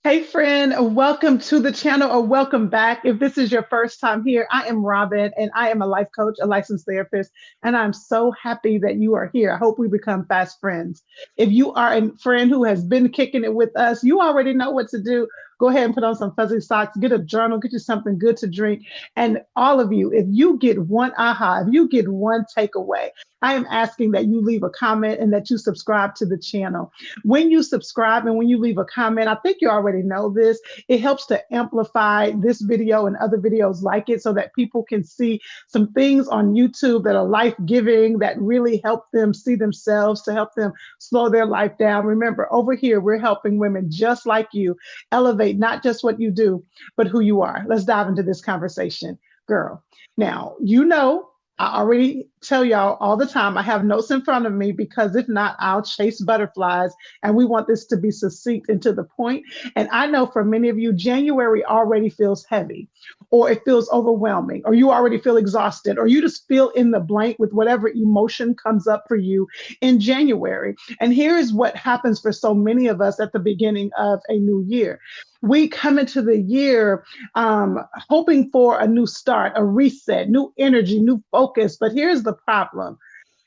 Hey friend, welcome to the channel or welcome back. If this is your first time here, I am Robin and I am a life coach, a licensed therapist, and I'm so happy that you are here. I hope we become fast friends. If you are a friend who has been kicking it with us, you already know what to do. Go ahead and put on some fuzzy socks, get a journal, get you something good to drink. And all of you, if you get one aha, if you get one takeaway, I am asking that you leave a comment and that you subscribe to the channel. When you subscribe and when you leave a comment, I think you already know this, it helps to amplify this video and other videos like it so that people can see some things on YouTube that are life-giving, that really help them see themselves, to help them slow their life down. Remember, over here, we're helping women just like you elevate not just what you do, but who you are. Let's dive into this conversation, girl. Now, I already tell y'all all the time, I have notes in front of me because if not, I'll chase butterflies. And we want this to be succinct and to the point. And I know for many of you, January already feels heavy, or it feels overwhelming, or you already feel exhausted, or you just feel in the blank with whatever emotion comes up for you in January. And here's what happens for so many of us at the beginning of a new year. We come into the year hoping for a new start, a reset, new energy, new focus. But here's the problem.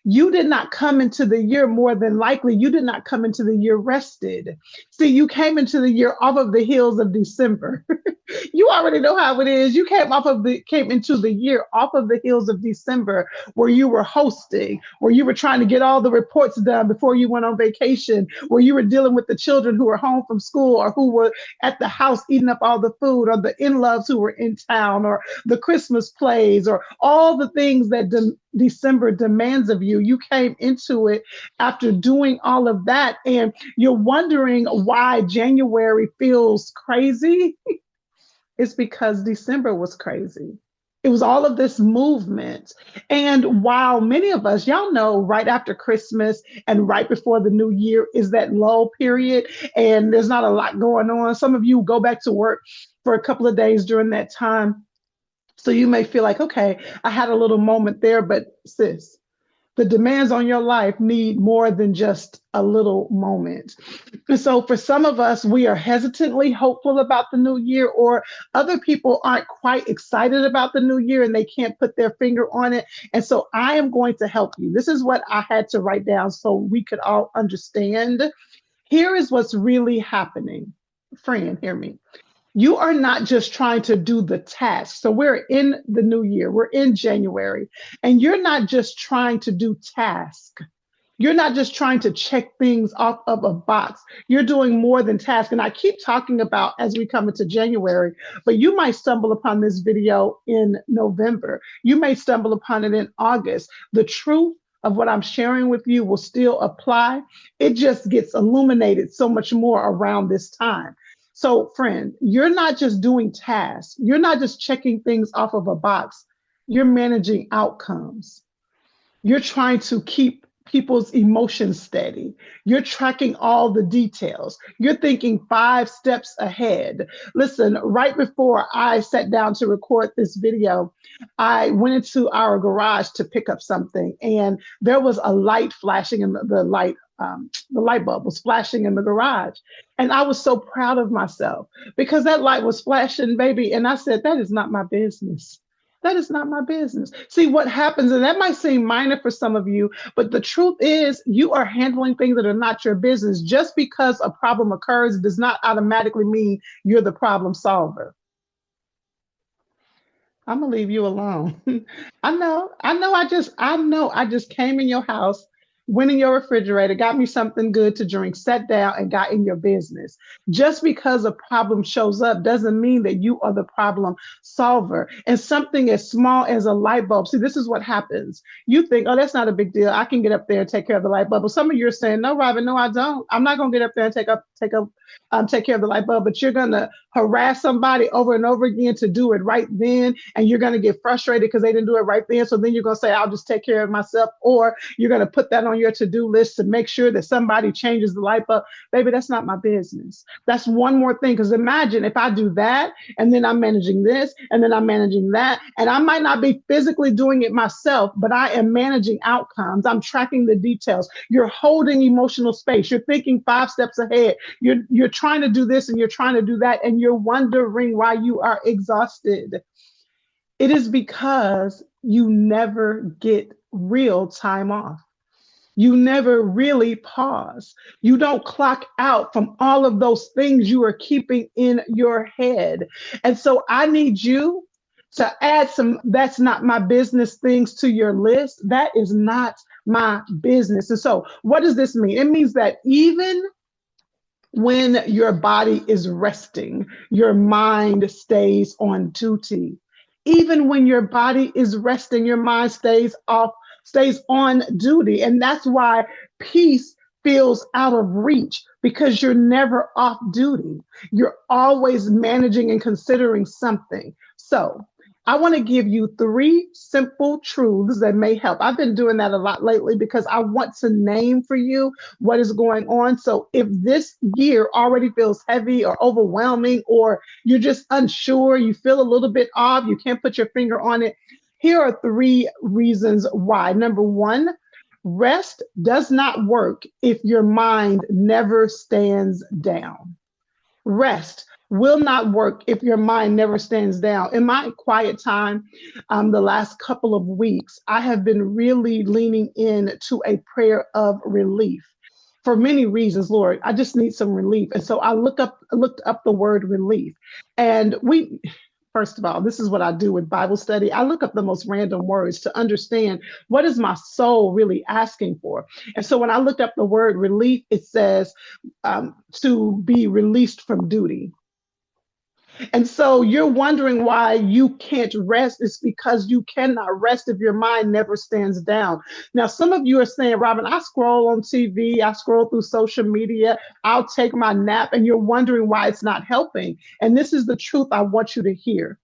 You did not come into the year, more than likely, you did not come into the year rested. See, you came into the year off of the heels of December. You already know how it is. You came into the year off of the heels of December, where you were hosting, where you were trying to get all the reports done before you went on vacation, where you were dealing with the children who were home from school or who were at the house eating up all the food, or the in-laws who were in town, or the Christmas plays, or all the things that December demands of you. You came into it after doing all of that, and you're wondering why January feels crazy. It's because December was crazy. It was all of this movement. And while many of us, y'all know, right after Christmas and right before the new year is that lull period, and there's not a lot going on. Some of you go back to work for a couple of days during that time. So you may feel like, okay, I had a little moment there, but sis, the demands on your life need more than just a little moment. And so for some of us, we are hesitantly hopeful about the new year, or other people aren't quite excited about the new year and they can't put their finger on it. And so I am going to help you. This is what I had to write down so we could all understand. Here is what's really happening. Friend, hear me. You are not just trying to do the task. So we're in the new year, we're in January, and you're not just trying to do task. You're not just trying to check things off of a box. You're doing more than task. And I keep talking about as we come into January, but you might stumble upon this video in November. You may stumble upon it in August. The truth of what I'm sharing with you will still apply. It just gets illuminated so much more around this time. So, friend, you're not just doing tasks. You're not just checking things off of a box. You're managing outcomes. You're trying to keep people's emotions steady. You're tracking all the details. You're thinking 5 steps ahead. Listen, right before I sat down to record this video, I went into our garage to pick up something, and there was a light flashing in the light bulb was flashing in the garage. And I was so proud of myself because that light was flashing, baby. And I said, that is not my business. That is not my business. See what happens, and that might seem minor for some of you, but the truth is you are handling things that are not your business. Just because a problem occurs does not automatically mean you're the problem solver. I'm gonna leave you alone. I just came in your house, went in your refrigerator, got me something good to drink, sat down and got in your business. Just because a problem shows up doesn't mean that you are the problem solver. And something as small as a light bulb, see, this is what happens. You think, oh, that's not a big deal. I can get up there and take care of the light bulb. But some of you are saying, no, Robin, no, I don't. I'm not gonna get up there and take care of the light bulb, but you're going to harass somebody over and over again to do it right then. And you're going to get frustrated because they didn't do it right then. So then you're going to say, I'll just take care of myself. Or you're going to put that on your to-do list to make sure that somebody changes the light bulb. Baby, that's not my business. That's one more thing. Because imagine if I do that and then I'm managing this and then I'm managing that. And I might not be physically doing it myself, but I am managing outcomes. I'm tracking the details. You're holding emotional space. You're thinking 5 steps ahead. You're trying to do this and you're trying to do that. And you're wondering why you are exhausted. It is because you never get real time off. You never really pause. You don't clock out from all of those things you are keeping in your head. And so I need you to add some that's not my business things to your list. That is not my business. And so what does this mean? It means that even when your body is resting, your mind stays on duty. Even when your body is resting, your mind stays on duty. And that's why peace feels out of reach because you're never off duty. You're always managing and considering something. So I want to give you 3 simple truths that may help. I've been doing that a lot lately because I want to name for you what is going on. So if this year already feels heavy or overwhelming, or you're just unsure, you feel a little bit off, you can't put your finger on it, here are 3 reasons why. Number 1, rest does not work if your mind never stands down. Rest will not work if your mind never stands down. In my quiet time, the last couple of weeks, I have been really leaning in to a prayer of relief for many reasons. Lord, I just need some relief. And so I looked up the word relief. And first of all, this is what I do with Bible study. I look up the most random words to understand what is my soul really asking for. And so when I looked up the word relief, it says to be released from duty. And so you're wondering why you can't rest. It's because you cannot rest if your mind never stands down. Now, some of you are saying, Robin, I scroll on TV, I scroll through social media, I'll take my nap, and you're wondering why it's not helping. And this is the truth I want you to hear.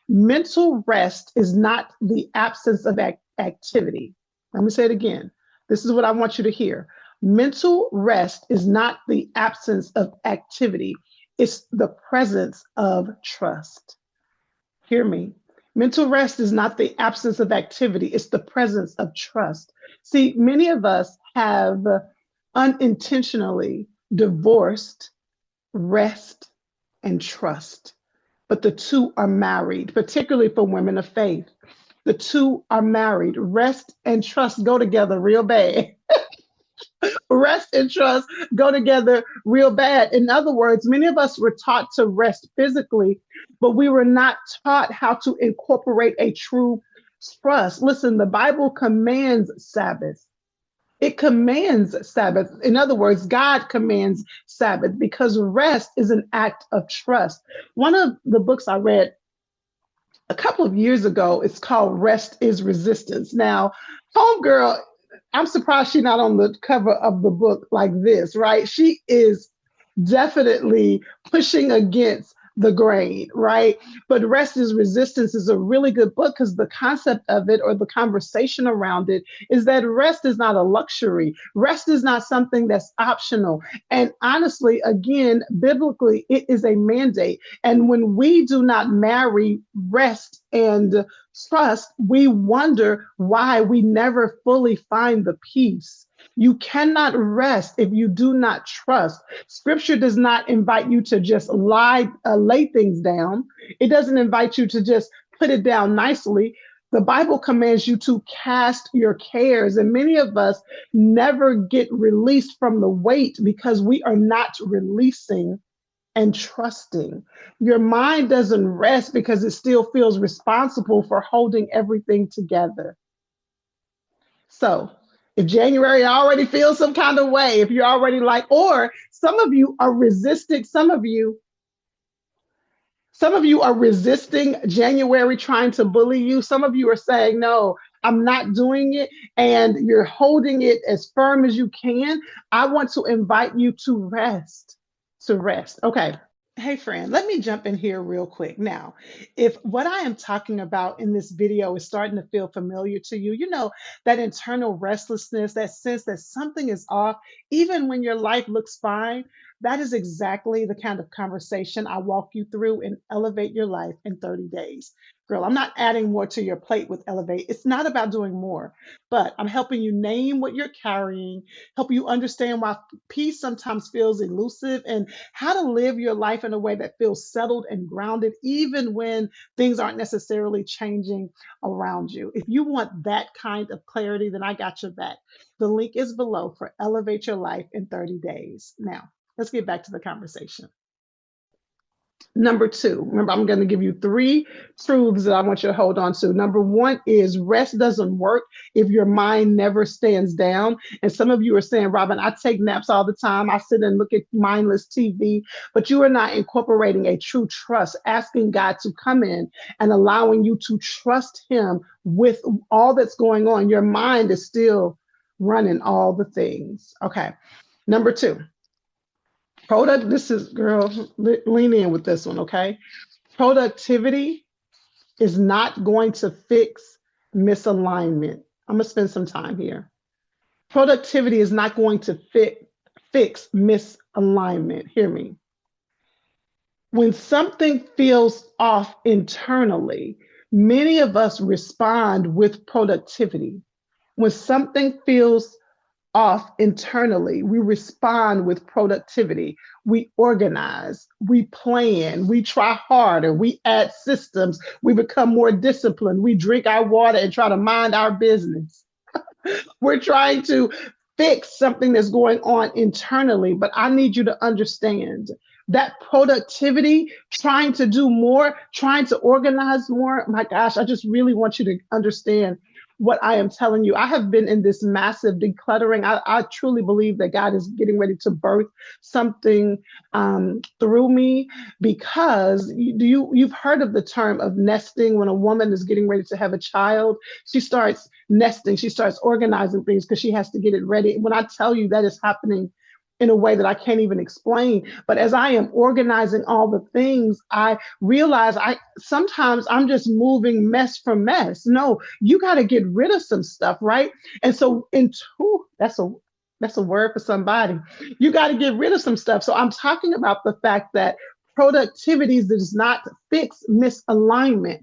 Mental rest is not the absence of activity. Let me say it again. This is what I want you to hear. Mental rest is not the absence of activity. It's the presence of trust. Hear me. Mental rest is not the absence of activity. It's the presence of trust. See, many of us have unintentionally divorced rest and trust, but the two are married, particularly for women of faith. The two are married. Rest and trust go together real bad. Rest and trust go together real bad. In other words, many of us were taught to rest physically, but we were not taught how to incorporate a true trust. Listen, the Bible commands Sabbath. It commands Sabbath. In other words, God commands Sabbath because rest is an act of trust. One of the books I read a couple of years ago, it's called Rest is Resistance. Now, homegirl, I'm surprised she's not on the cover of the book like this, right? She is definitely pushing against the grain, right? But Rest is Resistance is a really good book because the concept of it, or the conversation around it, is that rest is not a luxury. Rest is not something that's optional. And honestly, again, biblically, it is a mandate. And when we do not marry rest and trust, we wonder why we never fully find the peace. You cannot rest if you do not trust. Scripture does not invite you to just lay things down. It doesn't invite you to just put it down nicely. The Bible commands you to cast your cares. And many of us never get released from the weight because we are not releasing and trusting. Your mind doesn't rest because it still feels responsible for holding everything together. So if January already feels some kind of way, if you're already like, or some of you are resisting, some of you are resisting January trying to bully you. Some of you are saying, no, I'm not doing it. And you're holding it as firm as you can. I want to invite you to rest, Okay. Hey, friend, let me jump in here real quick. Now, if what I am talking about in this video is starting to feel familiar to you, you know, that internal restlessness, that sense that something is off, even when your life looks fine, that is exactly the kind of conversation I walk you through in Elevate Your Life in 30 Days. Girl, I'm not adding more to your plate with Elevate. It's not about doing more, but I'm helping you name what you're carrying, help you understand why peace sometimes feels elusive, and how to live your life in a way that feels settled and grounded, even when things aren't necessarily changing around you. If you want that kind of clarity, then I got your back. The link is below for Elevate Your Life in 30 Days. Now, let's get back to the conversation. Number two, remember, I'm going to give you three truths that I want you to hold on to. Number one is rest doesn't work if your mind never stands down. And some of you are saying, Robin, I take naps all the time. I sit and look at mindless TV, but you are not incorporating a true trust, asking God to come in and allowing you to trust Him with all that's going on. Your mind is still running all the things. Okay. Number two, this is, girl, lean in with this one, okay? Productivity is not going to fix misalignment. I'm going to spend some time here. Productivity is not going to fix misalignment. Hear me. When something feels off internally, many of us respond with productivity. When something feels off internally, we respond with productivity. We organize, we plan, we try harder, we add systems, we become more disciplined, we drink our water and try to mind our business. We're trying to fix something that's going on internally, but I need you to understand that productivity, trying to do more, trying to organize more. My gosh, I just really want you to understand what I am telling you. I have been in this massive decluttering. I truly believe that God is getting ready to birth something through me, because you've heard of the term of nesting. When a woman is getting ready to have a child, she starts nesting, she starts organizing things because she has to get it ready. When I tell you that is happening in a way that I can't even explain. But as I am organizing all the things, I realize I sometimes I'm just moving mess for mess. No, you got to get rid of some stuff, right? And so that's a word for somebody. You got to get rid of some stuff. So I'm talking about the fact that productivity does not fix misalignment.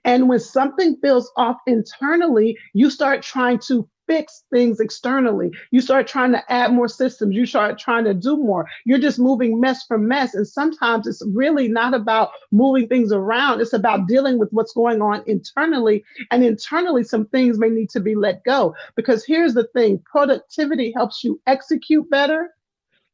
And when something feels off internally, you start trying to fix things externally. You start trying to add more systems. You start trying to do more. You're just moving mess for mess. And sometimes it's really not about moving things around. It's about dealing with what's going on internally. And internally, some things may need to be let go. Because here's the thing, productivity helps you execute better.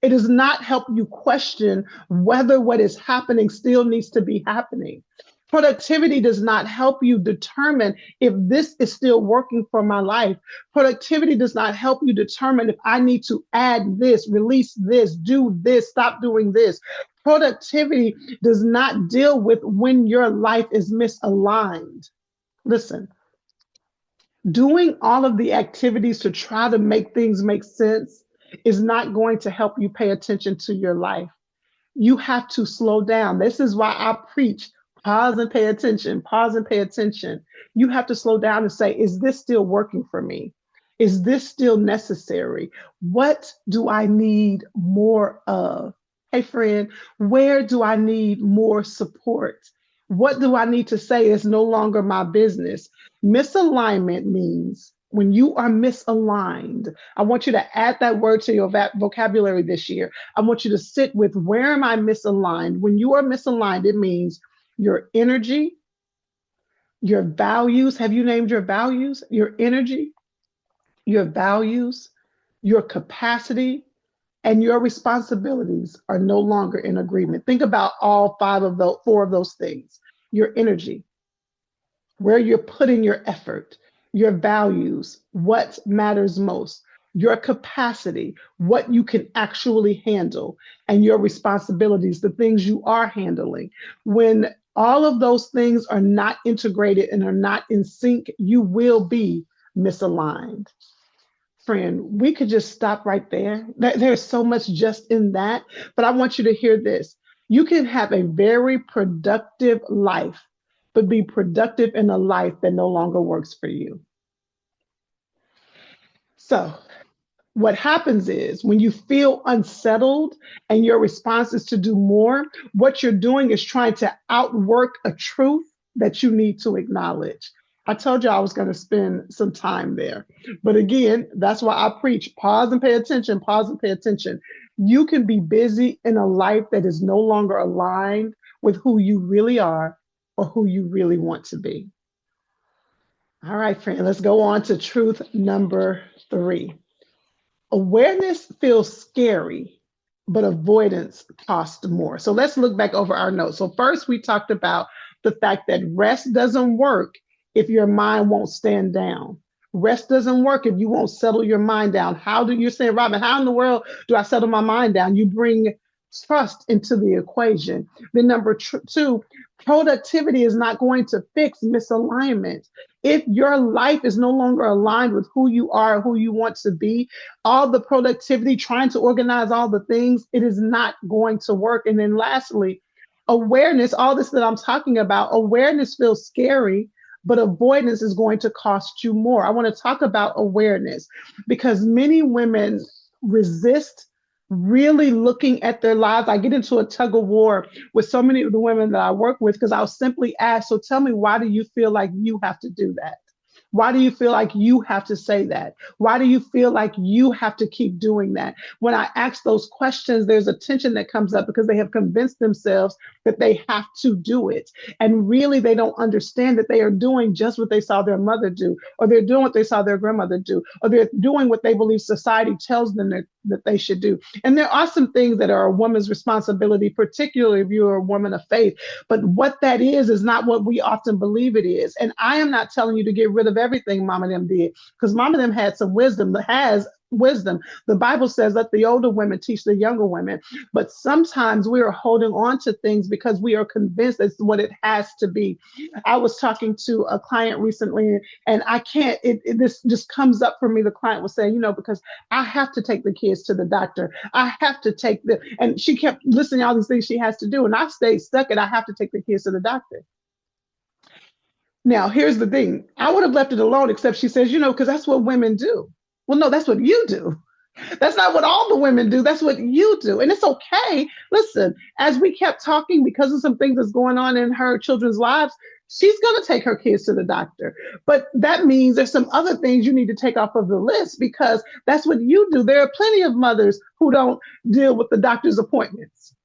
It does not help you question whether what is happening still needs to be happening. Productivity does not help you determine if this is still working for my life. Productivity does not help you determine if I need to add this, release this, do this, stop doing this. Productivity does not deal with when your life is misaligned. Listen, doing all of the activities to try to make things make sense is not going to help you pay attention to your life. You have to slow down. This is why I preach pause and pay attention, pause and pay attention. You have to slow down and say, is this still working for me? Is this still necessary? What do I need more of? Hey, friend, where do I need more support? What do I need to say is no longer my business? Misalignment means when you are misaligned, I want you to add that word to your vocabulary this year. I want you to sit with, where am I misaligned? When you are misaligned, it means your energy, your values. Have you named your values? Your energy, your values, your capacity, and your responsibilities are no longer in agreement. Think about all four of those things. Your energy, where you're putting your effort, your values, what matters most, your capacity, what you can actually handle, and your responsibilities, the things you are handling. When all of those things are not integrated and are not in sync, you will be misaligned. Friend, we could just stop right there. There's so much just in that, but I want you to hear this. You can have a very productive life, but be productive in a life that no longer works for you. So, what happens is when you feel unsettled and your response is to do more, what you're doing is trying to outwork a truth that you need to acknowledge. I told you I was going to spend some time there. But again, that's why I preach pause and pay attention, pause and pay attention. You can be busy in a life that is no longer aligned with who you really are or who you really want to be. All right, friend, let's go on to truth number 3. Awareness feels scary, but avoidance costs more. So let's look back over our notes. So first we talked about the fact that rest doesn't work if your mind won't stand down. Rest doesn't work if you won't settle your mind down. How do you say, Robin, how in the world do I settle my mind down? You bring trust into the equation. Then number 2, productivity is not going to fix misalignment. If your life is no longer aligned with who you are, who you want to be, all the productivity, trying to organize all the things, it is not going to work. And then lastly, awareness, all this that I'm talking about, awareness feels scary, but avoidance is going to cost you more. I want to talk about awareness because many women resist really looking at their lives. I get into a tug of war with so many of the women that I work with because I'll simply ask, so tell me, why do you feel like you have to do that? Why do you feel like you have to say that? Why do you feel like you have to keep doing that? When I ask those questions, there's a tension that comes up because they have convinced themselves that they have to do it. And really, they don't understand that they are doing just what they saw their mother do, or they're doing what they saw their grandmother do, or they're doing what they believe society tells them that they should do. And there are some things that are a woman's responsibility, particularly if you're a woman of faith. But what that is not what we often believe it is. And I am not telling you to get rid of everything Mama them did, because Mama them had some wisdom, that has wisdom. The Bible says let the older women teach the younger women. But sometimes we are holding on to things because we are convinced it's what it has to be. I was talking to a client recently, and I can't, this just comes up for me. The client was saying, because I have to take the kids to the doctor. I have to take and she kept listing all these things she has to do. And I stayed stuck and I have to take the kids to the doctor. Now, here's the thing. I would have left it alone, except she says, because that's what women do. Well, no, that's what you do. That's not what all the women do. That's what you do. And it's okay. Listen, as we kept talking, because of some things that's going on in her children's lives, she's going to take her kids to the doctor. But that means there's some other things you need to take off of the list because that's what you do. There are plenty of mothers who don't deal with the doctor's appointments.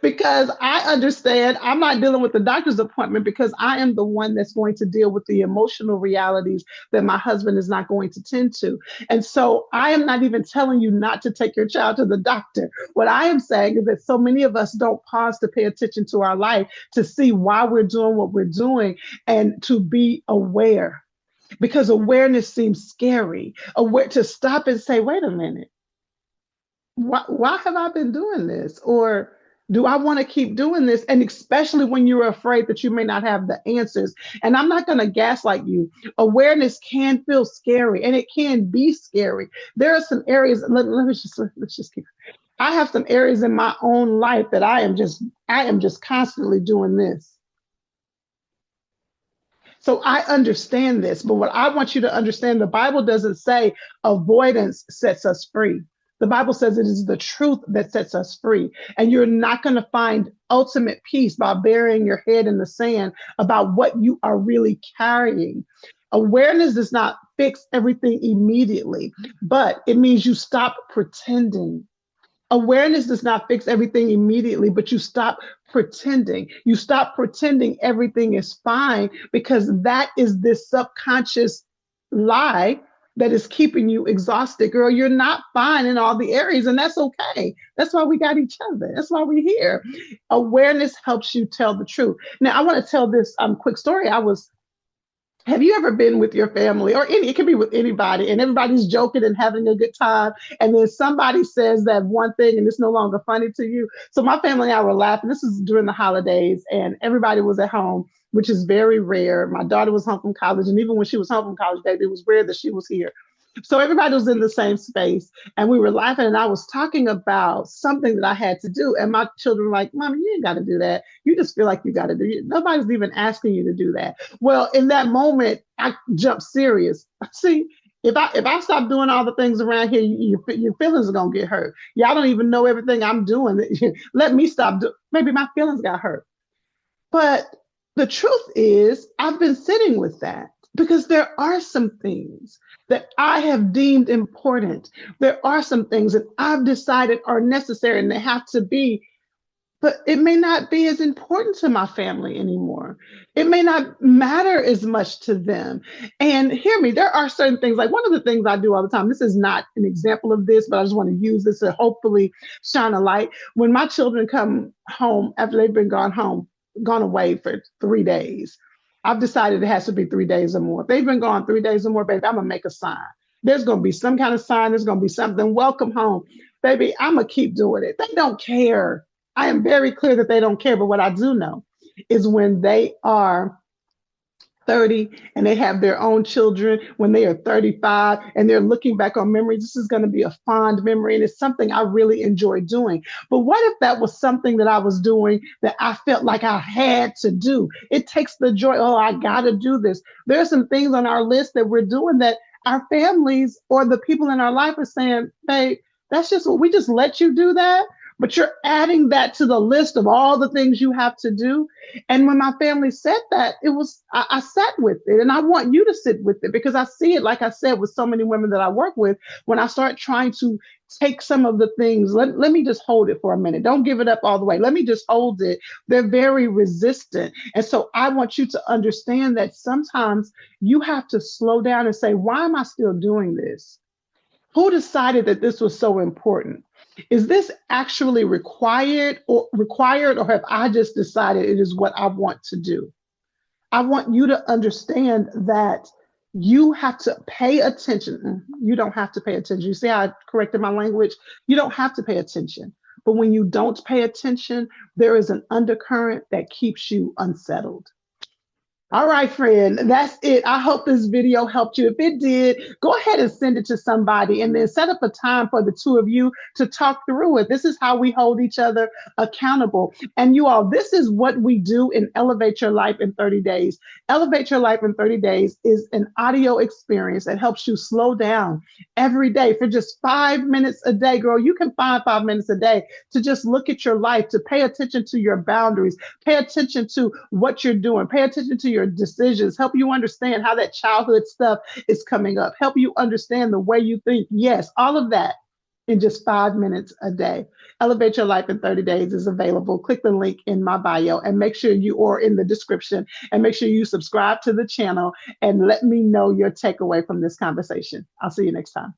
Because I understand I'm not dealing with the doctor's appointment because I am the one that's going to deal with the emotional realities that my husband is not going to tend to. And so I am not even telling you not to take your child to the doctor. What I am saying is that so many of us don't pause to pay attention to our life to see why we're doing what we're doing and to be aware. Because awareness seems scary. Aware to stop and say, wait a minute, why have I been doing this? Or do I want to keep doing this? And especially when you're afraid that you may not have the answers. And I'm not going to gaslight you. Awareness can feel scary and it can be scary. There are some areas, let's just keep, I have some areas in my own life that I am just constantly doing this. So I understand this, but what I want you to understand, the Bible doesn't say avoidance sets us free. The Bible says it is the truth that sets us free. And you're not going to find ultimate peace by burying your head in the sand about what you are really carrying. Awareness does not fix everything immediately, but it means you stop pretending. Awareness does not fix everything immediately, but you stop pretending. You stop pretending everything is fine because that is this subconscious lie that is keeping you exhausted. Girl, you're not fine in all the areas, and that's okay. That's why we got each other. That's why we're here. Awareness helps you tell the truth. Now, I want to tell this quick story. Have you ever been with your family or it can be with anybody and everybody's joking and having a good time. And then somebody says that one thing and it's no longer funny to you. So my family and I were laughing. This is during the holidays and everybody was at home, which is very rare. My daughter was home from college. And even when she was home from college, baby, it was rare that she was here. So everybody was in the same space and we were laughing. And I was talking about something that I had to do. And my children were like, Mommy, you ain't got to do that. You just feel like you got to do it. Nobody's even asking you to do that. Well, in that moment, I jumped serious. See, if I stop doing all the things around here, your feelings are gonna get hurt. Y'all don't even know everything I'm doing. Let me stop. Maybe my feelings got hurt. But the truth is, I've been sitting with that because there are some things that I have deemed important. There are some things that I've decided are necessary and they have to be, but it may not be as important to my family anymore. It may not matter as much to them. And hear me, there are certain things, like one of the things I do all the time, this is not an example of this, but I just want to use this to hopefully shine a light. When my children come home after they've been gone away for 3 days, I've decided it has to be 3 days or more. If they've been gone 3 days or more, baby, I'm gonna make a sign. There's gonna be some kind of sign, there's gonna be something, welcome home. Baby, I'm gonna keep doing it. They don't care. I am very clear that they don't care. But what I do know is when they are 30 and they have their own children, when they are 35 and they're looking back on memories, this is going to be a fond memory and it's something I really enjoy doing. But what if that was something that I was doing that I felt like I had to do? It takes the joy. Oh, I got to do this. There are some things on our list that we're doing that our families or the people in our life are saying, hey, that's just what we just let you do that. But you're adding that to the list of all the things you have to do. And when my family said that, I sat with it. And I want you to sit with it because I see it, like I said, with so many women that I work with. When I start trying to take some of the things, let me just hold it for a minute. Don't give it up all the way. Let me just hold it. They're very resistant. And so I want you to understand that sometimes you have to slow down and say, why am I still doing this? Who decided that this was so important? Is this actually required, or have I just decided it is what I want to do? I want you to understand that you have to pay attention. You don't have to pay attention. You see how I corrected my language? You don't have to pay attention. But when you don't pay attention, there is an undercurrent that keeps you unsettled. All right, friend, that's it. I hope this video helped you. If it did, go ahead and send it to somebody and then set up a time for the two of you to talk through it. This is how we hold each other accountable. And you all, this is what we do in Elevate Your Life in 30 Days. Elevate Your Life in 30 Days is an audio experience that helps you slow down every day for just 5 minutes a day. Girl, you can find 5 minutes a day to just look at your life, to pay attention to your boundaries, pay attention to what you're doing, pay attention to your decisions, help you understand how that childhood stuff is coming up, help you understand the way you think. Yes, all of that in just 5 minutes a day. Elevate Your Life in 30 Days is available. Click the link in my bio and make sure you are in the description and make sure you subscribe to the channel and let me know your takeaway from this conversation. I'll see you next time.